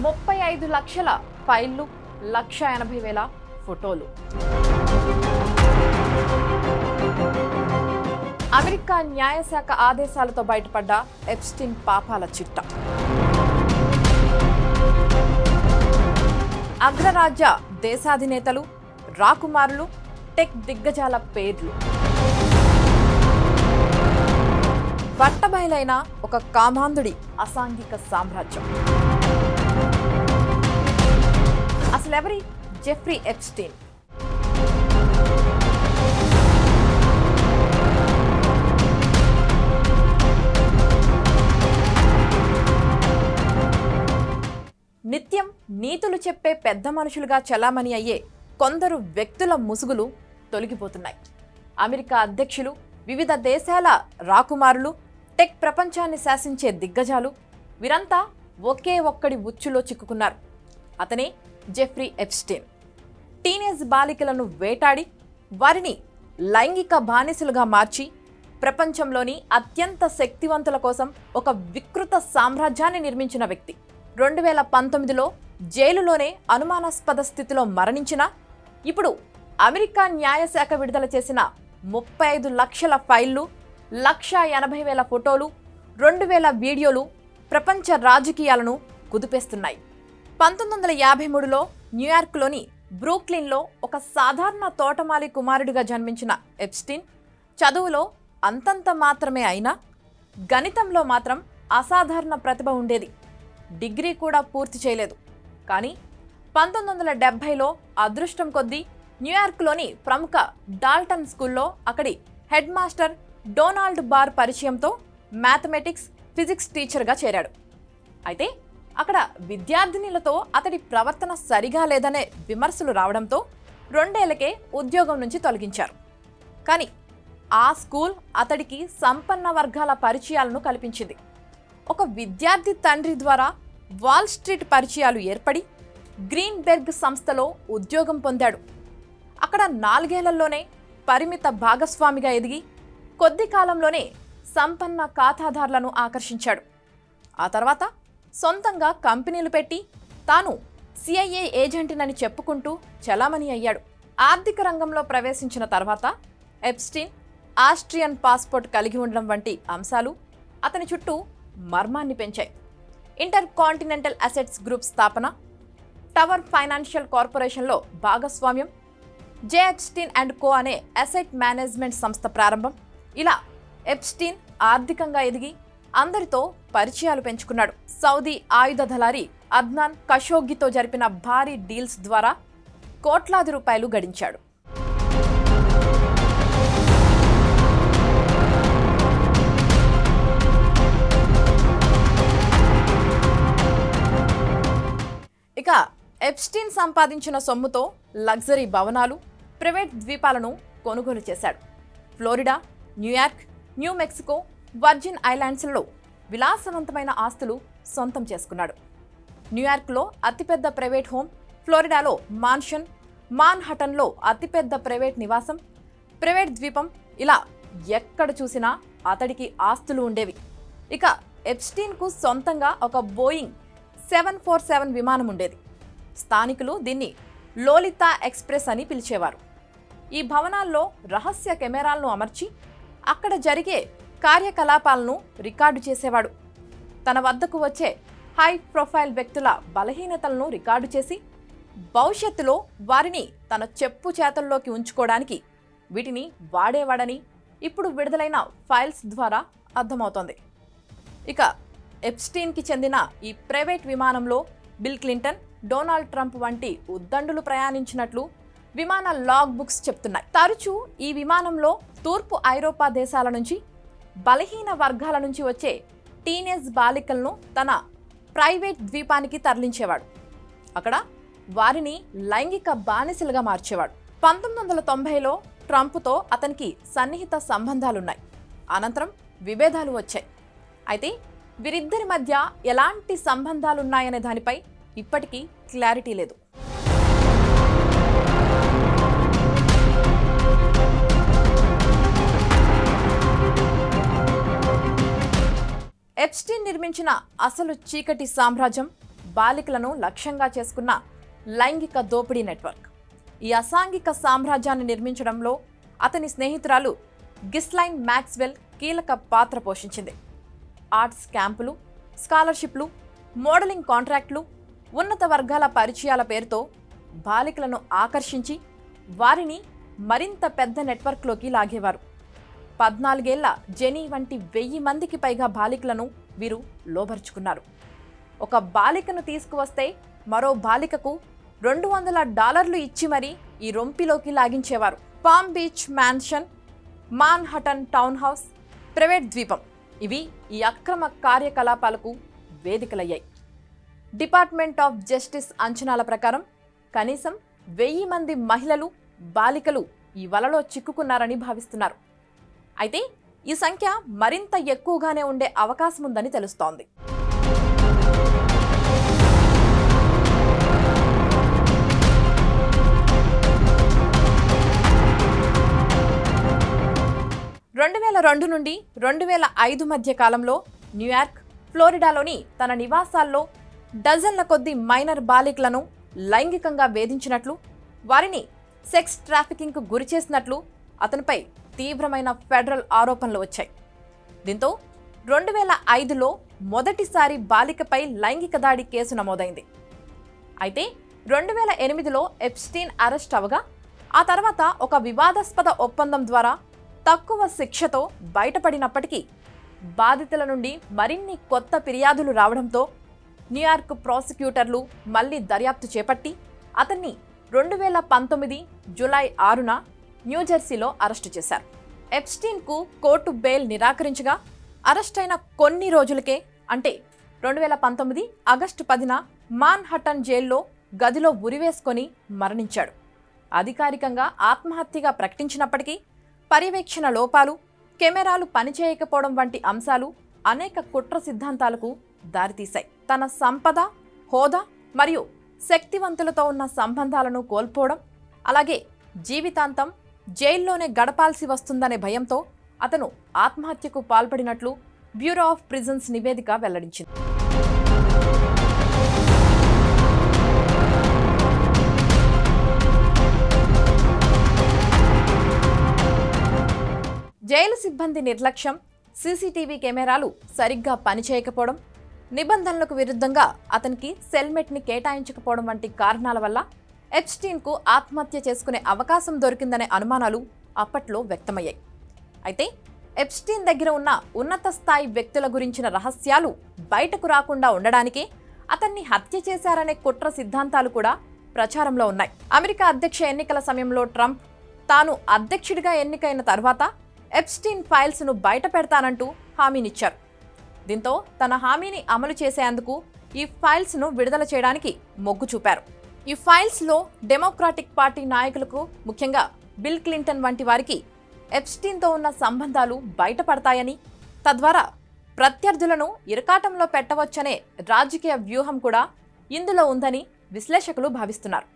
35 లక్షల ఫైళ్లు, 1,80,000 ఫోటోలు. అమెరికా న్యాయశాఖ ఆదేశాలతో బయటపడ్డ ఎప్స్టీన్ పాపాల చిట్ట. అగ్రరాజ్య దేశాధినేతలు, రాకుమారులు, టెక్ దిగ్గజాల పేర్లు. బట్టబయలైన ఒక కామాంధుడి అసాంఘిక సామ్రాజ్యం. అసలెవరి జెఫ్రీ ఎప్స్టీన్? నిత్యం నీతులు చెప్పే పెద్ద మనుషులుగా చలామణి అయ్యే కొందరు వ్యక్తుల ముసుగులు తొలగిపోతున్నాయి. అమెరికా అధ్యక్షులు, వివిధ దేశాల రాకుమారులు, టెక్ ప్రపంచాన్ని శాసించే దిగ్గజాలు, వీరంతా ఒకే ఒక్కడి ఉచ్చులో చిక్కుకున్నారు. అతనే జెఫ్రీ ఎప్స్టీన్. టీనేజ్ బాలికలను వేటాడి వారిని లైంగిక బానిసలుగా మార్చి ప్రపంచంలోని అత్యంత శక్తివంతుల కోసం ఒక వికృత సామ్రాజ్యాన్ని నిర్మించిన వ్యక్తి. 2019లో జైలులోనే అనుమానాస్పద స్థితిలో మరణించిన, ఇప్పుడు అమెరికా న్యాయశాఖ విడుదల చేసిన 35 లక్షల ఫైళ్లు, 1,80,000 ఫోటోలు, 2,000 వీడియోలు ప్రపంచ రాజకీయాలను కుదిపేస్తున్నాయి. 1953లో న్యూయార్క్లోని బ్రూక్లిన్లో ఒక సాధారణ తోటమాలి కుమారుడిగా జన్మించిన ఎప్స్టీన్ చదువులో అంతంత మాత్రమే అయినా గణితంలో మాత్రం అసాధారణ ప్రతిభ ఉండేది. డిగ్రీ కూడా పూర్తి చేయలేదు. కానీ 1970లో అదృష్టం కొద్దీ న్యూయార్క్లోని ప్రముఖ డాల్టన్ స్కూల్లో అక్కడి హెడ్ మాస్టర్ డొనాల్డ్ బార్ పరిచయంతో మ్యాథమెటిక్స్, ఫిజిక్స్ టీచర్గా చేరాడు. అయితే అక్కడ విద్యార్థినులతో అతడి ప్రవర్తన సరిగా లేదనే విమర్శలు రావడంతో 2 ఏళ్లకే ఉద్యోగం నుంచి తొలగించారు. కానీ ఆ స్కూల్ అతడికి సంపన్న వర్గాల పరిచయాలను కల్పించింది. ఒక విద్యార్థి తండ్రి ద్వారా వాల్ స్ట్రీట్ పరిచయాలు ఏర్పడి గ్రీన్బెర్గ్ సంస్థలో ఉద్యోగం పొందాడు. అక్కడ 4 ఏళ్లలోనే పరిమిత భాగస్వామిగా ఎదిగి కొద్ది కాలంలోనే సంపన్న ఖాతాదారులను ఆకర్షించాడు. ఆ తర్వాత సొంతంగా కంపెనీలు పెట్టి తాను CIA ఏజెంట్నని చెప్పుకుంటూ చలామణి అయ్యాడు. ఆర్థిక రంగంలో ప్రవేశించిన తర్వాత ఎప్స్టీన్ ఆస్ట్రియన్ పాస్పోర్ట్ కలిగి ఉండడం వంటి అంశాలు అతని చుట్టూ మర్మాన్ని పెంచాయి. ఇంటర్ కాంటినెంటల్ అసెట్స్ గ్రూప్ స్థాపన, టవర్ ఫైనాన్షియల్ కార్పొరేషన్లో భాగస్వామ్యం, జే ఎప్స్టీన్ అండ్ కో అనే అసెట్ మేనేజ్మెంట్ సంస్థ ప్రారంభం, ఇలా ఎప్స్టీన్ ఆర్థికంగా ఎదిగి అందరితో పరిచయాలు పెంచుకున్నాడు. సౌదీ ఆయుధ దళారి అద్నాన్ ఖషోగ్గితో జరిపిన భారీ డీల్స్ ద్వారా కోట్లాది రూపాయలు గడించాడు. ఇక ఎప్స్టీన్ సంపాదించిన సొమ్ముతో లగ్జరీ భవనాలు, ప్రైవేట్ ద్వీపాలను కొనుగోలు చేశాడు. Florida, New York, new Mexico, virgin ఐలాండ్స్లలో విలాసవంతమైన ఆస్తులు సొంతం చేసుకున్నాడు. న్యూయార్క్లో అతిపెద్ద ప్రైవేట్ హోమ్, ఫ్లోరిడాలో మాన్షన్, మాన్హటన్లో అతిపెద్ద ప్రైవేట్ నివాసం, ప్రైవేట్ ద్వీపం, ఇలా ఎక్కడ చూసినా అతడికి ఆస్తులు ఉండేవి. ఇక ఎప్స్టీన్కు సొంతంగా ఒక బోయింగ్ 747 విమానం ఉండేది. స్థానికులు దీన్ని లోలితా ఎక్స్ప్రెస్ అని పిలిచేవారు. ఈ భవనాల్లో రహస్య కెమెరాలను అమర్చి అక్కడ జరిగే కార్యకలాపాలను రికార్డు చేసేవాడు. తన వద్దకు వచ్చే హై ప్రొఫైల్ వ్యక్తుల బలహీనతలను రికార్డు చేసి భవిష్యత్తులో వారిని తన చెప్పు చేతల్లోకి ఉంచుకోవడానికి వీటిని వాడేవాడని ఇప్పుడు విడుదలైన ఫైల్స్ ద్వారా అర్థమవుతోంది. ఇక ఎప్స్టీన్కి చెందిన ఈ ప్రైవేట్ విమానంలో బిల్ క్లింటన్, డొనాల్డ్ ట్రంప్ వంటి ఉద్దండులు ప్రయాణించినట్లు విమాన లాగ్ బుక్స్ చెప్తున్నాయి. తరచూ ఈ విమానంలో తూర్పు ఐరోపా దేశాల నుంచి, బలహీన వర్గాల నుంచి వచ్చే టీనేజ్ బాలికలను తన ప్రైవేట్ ద్వీపానికి తరలించేవాడు. అక్కడ వారిని లైంగిక బానిసలుగా మార్చేవాడు. 1990లో ట్రంప్తో అతనికి సన్నిహిత సంబంధాలున్నాయి. అనంతరం విభేదాలు వచ్చాయి. అయితే వీరిద్దరి మధ్య ఎలాంటి సంబంధాలున్నాయనే దానిపై ఇప్పటికీ క్లారిటీ లేదు. ఎప్స్టీన్ నిర్మించిన అసలు చీకటి సామ్రాజ్యం బాలికలను లక్ష్యంగా చేసుకున్న లైంగిక దోపిడీ నెట్వర్క్. ఈ అసాంఘిక సామ్రాజ్యాన్ని నిర్మించడంలో అతని స్నేహితురాలు గిస్లైన్ మ్యాక్స్వెల్ కీలక పాత్ర పోషించింది. ఆర్ట్స్ క్యాంపులు, స్కాలర్షిప్లు, మోడలింగ్ కాంట్రాక్టులు, ఉన్నత వర్గాల పరిచయాల పేరుతో బాలికలను ఆకర్షించి వారిని మరింత పెద్ద నెట్వర్క్లోకి లాగేవారు. 14 ఏళ్ల జెనీ వంటి 1000 మందికి పైగా బాలికలను వీరు లోబరుచుకున్నారు. ఒక బాలికను తీసుకువస్తే మరో బాలికకు $200 ఇచ్చి మరీ ఈ రొంపిలోకి లాగించేవారు. Palm Beach mansion, Manhattan town house, private ద్వీపం ఇవి ఈ అక్రమ కార్యకలాపాలకు వేదికలయ్యాయి. డిపార్ట్మెంట్ ఆఫ్ జస్టిస్ అంచనాల ప్రకారం కనీసం 1000 మంది మహిళలు, బాలికలు ఈ వలలో చిక్కుకున్నారని భావిస్తున్నారు. అయితే ఈ సంఖ్య మరింత ఎక్కువగానే ఉండే అవకాశం ఉందని తెలుస్తోంది. (2002 నుండి 2005 మధ్య కాలంలో న్యూయార్క్, ఫ్లోరిడాలోని తన నివాసాల్లో డజన్ల కొద్దీ మైనర్ బాలికలను లైంగికంగా వేధించినట్లు, వారిని సెక్స్ ట్రాఫికింగ్కు గురిచేసినట్లు అతనిపై తీవ్రమైన ఫెడరల్ ఆరోపణలు వచ్చాయి. దీంతో 2005లో మొదటిసారి బాలికపై లైంగిక దాడి కేసు నమోదైంది. అయితే 2008లో ఎప్స్టీన్ అరెస్ట్ అవగా ఆ తర్వాత ఒక వివాదాస్పద ఒప్పందం ద్వారా తక్కువ శిక్షతో బయటపడినప్పటికీ బాధితుల నుండి మరిన్ని కొత్త ఫిర్యాదులు రావడంతో న్యూయార్క్ ప్రాసిక్యూటర్లు మళ్లీ దర్యాప్తు చేపట్టి అతన్ని 2019 జూలై 6న న్యూజెర్సీలో అరెస్టు చేశారు. ఎప్స్టీన్కు కోర్టు బెయిల్ నిరాకరించగా అరెస్టైన కొన్ని రోజులకే అంటే 2019 ఆగస్టు 10న మాన్హటన్ జైల్లో గదిలో ఉరివేసుకొని మరణించాడు. అధికారికంగా ఆత్మహత్యగా ప్రకటించినప్పటికీ పర్యవేక్షణ లోపాలు, కెమెరాలు పనిచేయకపోవడం వంటి అంశాలు అనేక కుట్ర సిద్ధాంతాలకు దారితీశాయి. తన సంపద, హోదా మరియు శక్తివంతులతో ఉన్న సంబంధాలను కోల్పోవడం, అలాగే జీవితాంతం జైల్లోనే గడపాల్సి వస్తుందనే భయంతో అతను ఆత్మహత్యకు పాల్పడినట్లు బ్యూరో ఆఫ్ ప్రిజన్స్ నివేదిక వెల్లడించింది. జైలు సిబ్బంది నిర్లక్ష్యం, సీసీటీవీ కెమెరాలు సరిగ్గా పనిచేయకపోవడం, నిబంధనలకు విరుద్ధంగా అతనికి సెల్మేట్ని కేటాయించకపోవడం వంటి కారణాల వల్ల ఎప్స్టీన్కు ఆత్మహత్య చేసుకునే అవకాశం దొరికిందనే అనుమానాలు అప్పట్లో వ్యక్తమయ్యాయి. అయితే ఎప్స్టీన్ దగ్గర ఉన్న ఉన్నత స్థాయి వ్యక్తుల గురించిన రహస్యాలు బయటకు రాకుండా ఉండడానికే అతన్ని హత్య చేశారనే కుట్ర సిద్ధాంతాలు కూడా ప్రచారంలో ఉన్నాయి. అమెరికా అధ్యక్ష ఎన్నికల సమయంలో ట్రంప్ తాను అధ్యక్షుడిగా ఎన్నికైన తర్వాత ఎప్స్టీన్ ఫైల్స్ను బయట పెడతానంటూ హామీనిచ్చారు. దీంతో తన హామీని అమలు చేసేందుకు ఈ ఫైల్స్ను విడుదల చేయడానికి మొగ్గు చూపారు. ఈ ఫైల్స్లో డెమోక్రాటిక్ పార్టీ నాయకులకు, ముఖ్యంగా బిల్ క్లింటన్ వంటి వారికి ఎప్స్టీన్తో ఉన్న సంబంధాలు బయటపడతాయని, తద్వారా ప్రత్యర్థులను ఇరకాటంలో పెట్టవచ్చనే రాజకీయ వ్యూహం కూడా ఇందులో ఉందని విశ్లేషకులు భావిస్తున్నారు.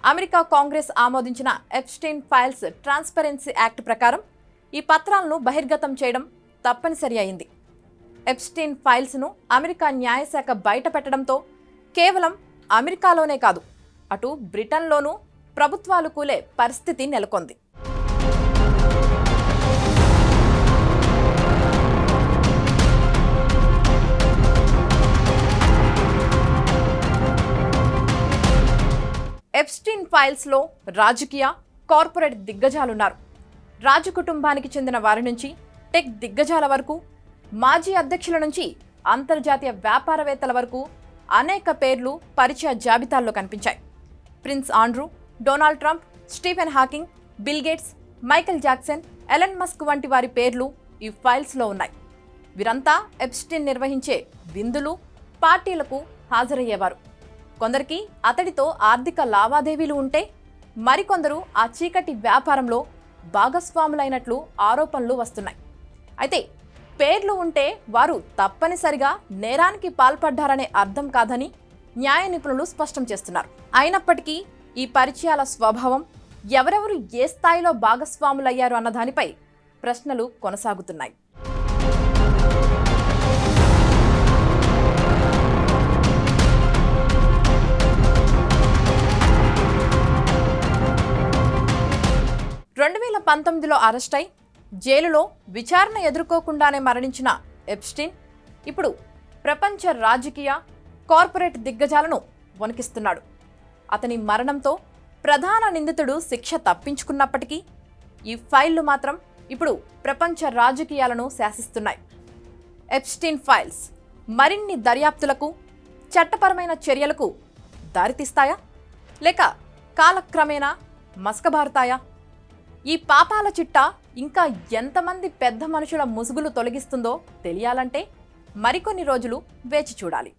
అమెరికా కాంగ్రెస్ ఆమోదించిన ఎప్స్టీన్ ఫైల్స్ ట్రాన్స్పరెన్సీ యాక్ట్ ప్రకారం ఈ పత్రాలను బహిర్గతం చేయడం తప్పనిసరి అయింది. ఎప్స్టీన్ ఫైల్స్ను అమెరికా న్యాయశాఖ బయట పెట్టడంతో కేవలం అమెరికాలోనే కాదు, అటు బ్రిటన్లోనూ ప్రభుత్వాలు కూలే పరిస్థితి నెలకొంది. ఎప్స్టీన్ ఫైల్స్లో రాజకీయ, కార్పొరేట్ దిగ్గజాలున్నారు. రాజు కుటుంబానికి చెందిన వారి నుంచి టెక్ దిగ్గజాల వరకు, మాజీ అధ్యక్షుల నుంచి అంతర్జాతీయ వ్యాపారవేత్తల వరకు అనేక పేర్లు పరిచయ జాబితాల్లో కనిపించాయి. Prince Andrew, Donald Trump, Stephen Hawking, bill gates, Michael Jackson, Elon Musk వంటి వారి పేర్లు ఈ ఫైల్స్లో ఉన్నాయి. వీరంతా ఎప్స్టీన్ నిర్వహించే విందులు, పార్టీలకు హాజరయ్యేవారు. కొందరికి అతడితో ఆర్థిక లావాదేవీలు ఉంటే మరికొందరు ఆ చీకటి వ్యాపారంలో భాగస్వాములైనట్లు ఆరోపణలు వస్తున్నాయి. అయితే పేర్లు ఉంటే వారు తప్పనిసరిగా నేరానికి పాల్పడ్డారనే అర్థం కాదని న్యాయ నిపుణులు స్పష్టం చేస్తున్నారు. అయినప్పటికీ ఈ పరిచయాల స్వభావం, ఎవరెవరు ఏ స్థాయిలో భాగస్వాములయ్యారు అన్న దానిపై ప్రశ్నలు కొనసాగుతున్నాయి. 2019లో అరెస్ట్ అయి జైలులో విచారణ ఎదుర్కోకుండానే మరణించిన ఎప్స్టీన్ ఇప్పుడు ప్రపంచ రాజకీయ కార్పొరేట్ దిగ్గజాలను వణికిస్తున్నాడు. అతని మరణంతో ప్రధాన నిందితుడు శిక్ష తప్పించుకున్నప్పటికీ ఈ ఫైళ్లు మాత్రం ఇప్పుడు ప్రపంచ రాజకీయాలను శాసిస్తున్నాయి. ఎప్స్టీన్ ఫైల్స్ మరిన్ని దర్యాప్తులకు, చట్టపరమైన చర్యలకు దారితీస్తాయా లేక కాలక్రమేణా మసకబారుతాయా? ఈ పాపాల చిట్టా ఇంకా ఎంతమంది పెద్ద మనుషుల ముసుగులు తొలగిస్తుందో తెలియాలంటే మరికొన్ని రోజులు వేచి చూడాలి.